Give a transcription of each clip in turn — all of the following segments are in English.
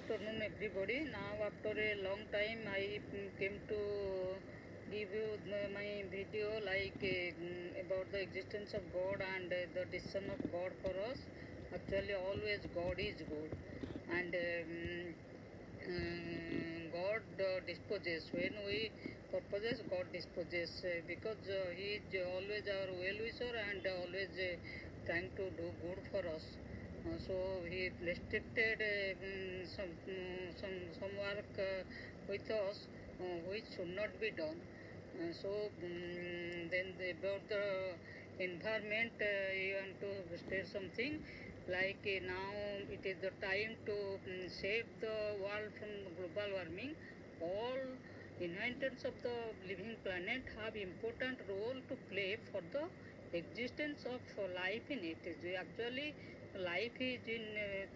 afternoon everybody. Now after a long time I came to give you my video like about the existence of God and the decision of God for us. Actually always God is good and God disposes when we purposes. God disposes because he is always our well wisher and always trying to do good for us. So he restricted some work with us which should not be done. Then about the environment, you want to state something like now it is the time to save the world from global warming. All inhabitants of the living planet have important role to play for the existence of life in it. Actually life is in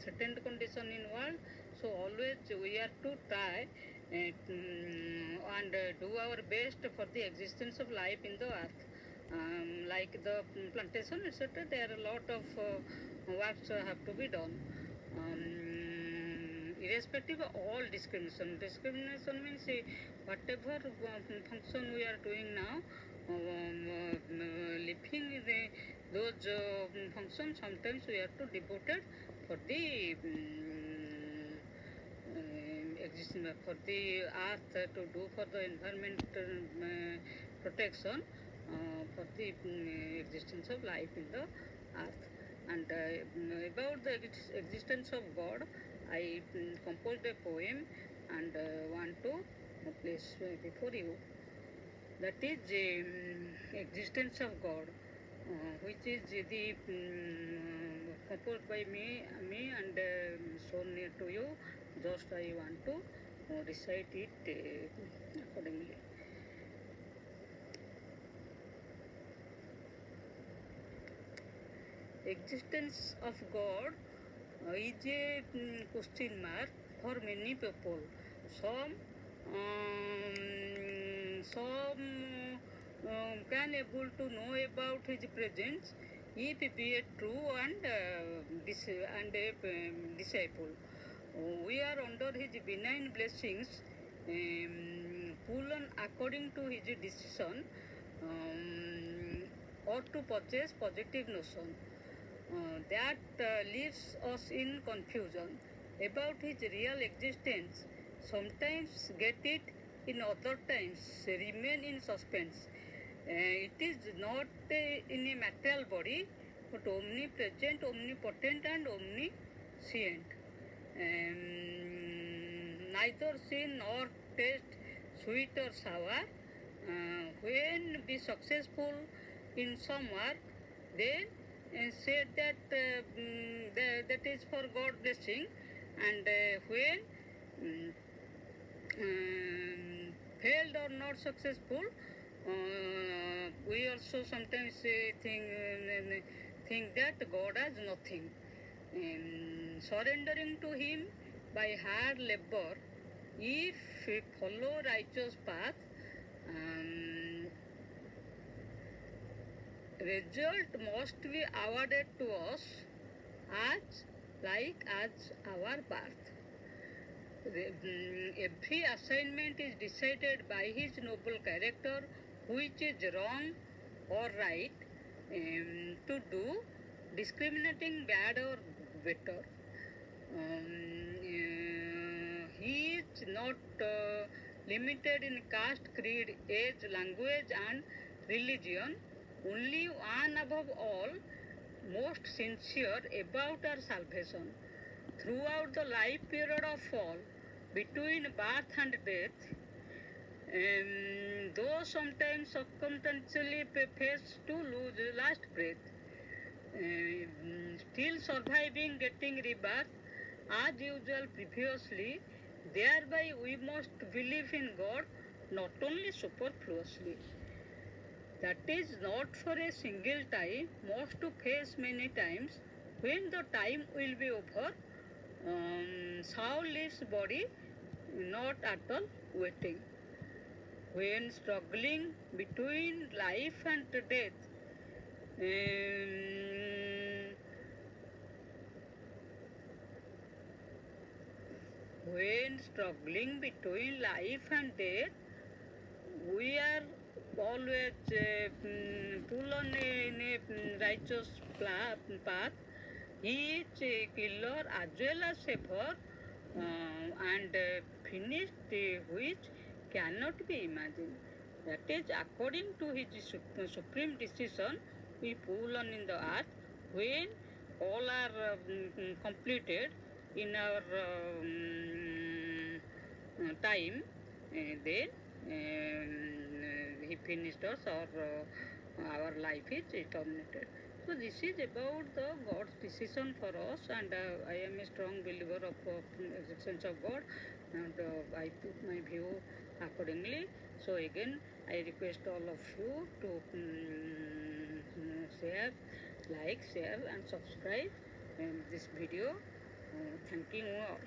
threatened condition in world, so always we are to try and do our best for the existence of life in the earth. Like the plantation etc, there are a lot of works have to be done. Irrespective of all discrimination means whatever function we are doing now, living those functions, sometimes we have to devote it for the existence for the earth, to do for the environment protection, for the existence of life in the earth. And about the existence of God, I composed a poem and want to place before you. That is existence of God, which is the composed by me and shown near to you. Just I want to recite it accordingly. Existence of God is a question mark for many people. Some can able to know about his presence if be a true and disciple. We are under his benign blessings, full on according to his decision, or to possess positive notion that leaves us in confusion about his real existence. Sometimes get it, in other times remain in suspense. It is not in a material body, but omnipresent, omnipotent and omniscient. Neither seen nor taste sweet or sour. When be successful in some work, then said that that is for God blessing, and when failed or not successful, we also sometimes think that God has nothing. Surrendering to him by hard labor, if we follow righteous path, result must be awarded to us as our birth. Every assignment is decided by his noble character, which is wrong or right to do, discriminating bad or better. He is not limited in caste, creed, age, language and religion. Only one above all, most sincere about our salvation. Throughout the life period of all, between birth and death, though sometimes circumstantially face to lose last breath, still surviving, getting rebirth as usual previously. Thereby we must believe in God not only superfluously. That is not for a single time, must to face many times. When the time will be over, soul leaves body, not at all waiting. When struggling between life and death, when struggling between life and death, we are always pull on a righteous path. He is a killer as well as saver, and finished which cannot be imagined. That is according to his supreme decision. We pull on in the earth when all are completed in our time, then he finished us, or our life is terminated. So this is about the God's decision for us, and I am a strong believer of existence of God, and I put my view accordingly. So again, I request all of you to share, like, share, and subscribe this video. Thank you all.